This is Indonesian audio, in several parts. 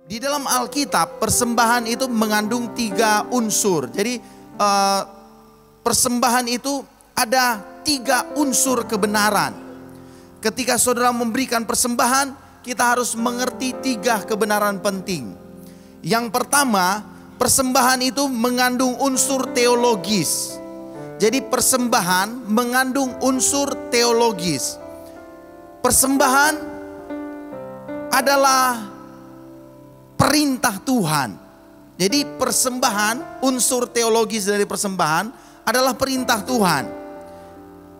Di dalam Alkitab, persembahan itu mengandung 3 unsur. Jadi persembahan itu ada 3 unsur kebenaran. Ketika saudara memberikan persembahan, kita harus mengerti 3 kebenaran penting. Yang pertama, persembahan itu mengandung unsur teologis. Jadi persembahan mengandung unsur teologis. Persembahan adalah perintah Tuhan. Jadi persembahan, unsur teologis dari persembahan adalah perintah Tuhan.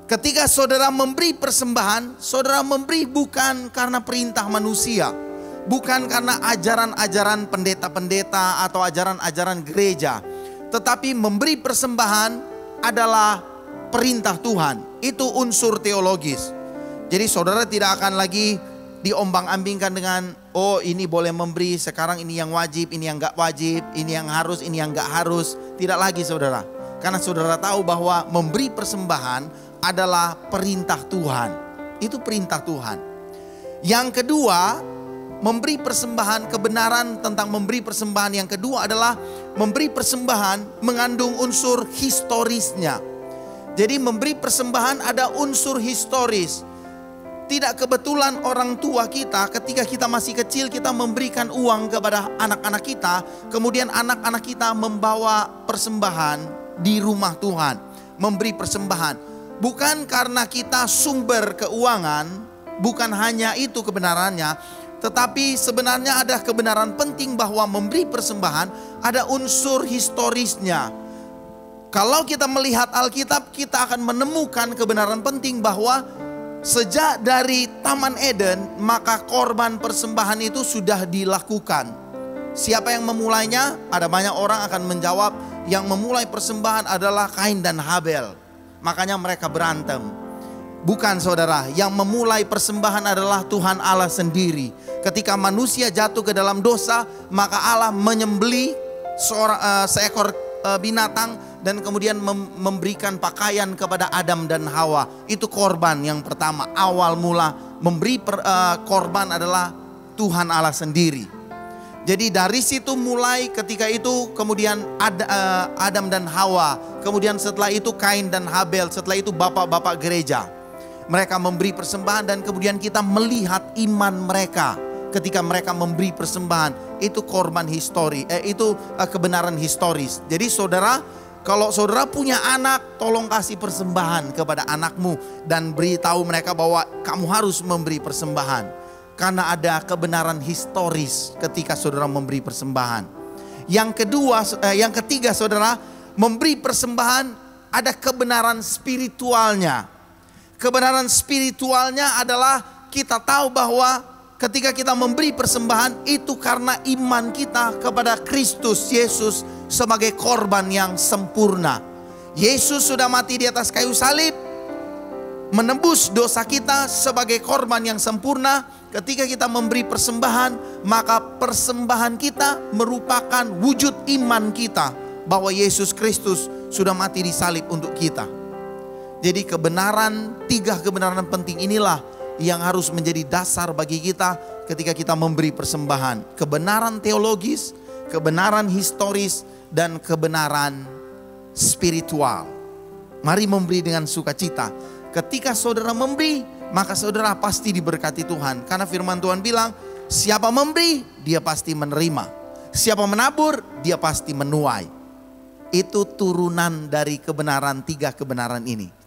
Ketika saudara memberi persembahan, saudara memberi bukan karena perintah manusia, bukan karena ajaran-ajaran pendeta-pendeta atau ajaran-ajaran gereja, tetapi memberi persembahan adalah perintah Tuhan. Itu unsur teologis. Jadi saudara tidak akan lagi diombang-ambingkan dengan, oh ini boleh memberi, sekarang ini yang wajib, ini yang gak wajib, ini yang harus, ini yang gak harus. Tidak lagi saudara. Karena saudara tahu bahwa memberi persembahan adalah perintah Tuhan. Itu perintah Tuhan. Yang kedua, memberi persembahan, kebenaran tentang memberi persembahan yang kedua adalah memberi persembahan mengandung unsur historisnya. Jadi memberi persembahan ada unsur historis. Tidak kebetulan orang tua kita ketika kita masih kecil kita memberikan uang kepada anak-anak kita. Kemudian anak-anak kita membawa persembahan di rumah Tuhan. Memberi persembahan. Bukan karena kita sumber keuangan. Bukan hanya itu kebenarannya. Tetapi sebenarnya ada kebenaran penting bahwa memberi persembahan ada unsur historisnya. Kalau kita melihat Alkitab, kita akan menemukan kebenaran penting bahwa sejak dari Taman Eden, maka korban persembahan itu sudah dilakukan. Siapa yang memulainya? Ada banyak orang akan menjawab, yang memulai persembahan adalah Kain dan Habel. Makanya mereka berantem. Bukan saudara, yang memulai persembahan adalah Tuhan Allah sendiri. Ketika manusia jatuh ke dalam dosa, maka Allah menyembelih seekor binatang dan kemudian memberikan pakaian kepada Adam dan Hawa. Itu korban yang pertama. Awal mula memberi korban adalah Tuhan Allah sendiri. Jadi dari situ mulai, ketika itu kemudian Adam dan Hawa. Kemudian setelah itu Kain dan Habel. Setelah itu bapak-bapak gereja. Mereka memberi persembahan dan kemudian kita melihat iman mereka ketika mereka memberi persembahan. Itu korban histori, itu kebenaran historis. Jadi saudara, kalau saudara punya anak, tolong kasih persembahan kepada anakmu dan beritahu mereka bahwa kamu harus memberi persembahan. Karena ada kebenaran historis ketika saudara memberi persembahan. Yang ketiga saudara, memberi persembahan ada kebenaran spiritualnya. Kebenaran spiritualnya adalah kita tahu bahwa ketika kita memberi persembahan itu karena iman kita kepada Kristus Yesus sebagai korban yang sempurna. Yesus sudah mati di atas kayu salib, menebus dosa kita sebagai korban yang sempurna. Ketika kita memberi persembahan, maka persembahan kita merupakan wujud iman kita bahwa Yesus Kristus sudah mati di salib untuk kita. Jadi kebenaran, 3 kebenaran penting inilah yang harus menjadi dasar bagi kita ketika kita memberi persembahan. Kebenaran teologis, kebenaran historis, dan kebenaran spiritual. Mari memberi dengan sukacita. Ketika saudara memberi, maka saudara pasti diberkati Tuhan. Karena firman Tuhan bilang, siapa memberi, dia pasti menerima. Siapa menabur, dia pasti menuai. Itu turunan dari kebenaran, 3 kebenaran ini.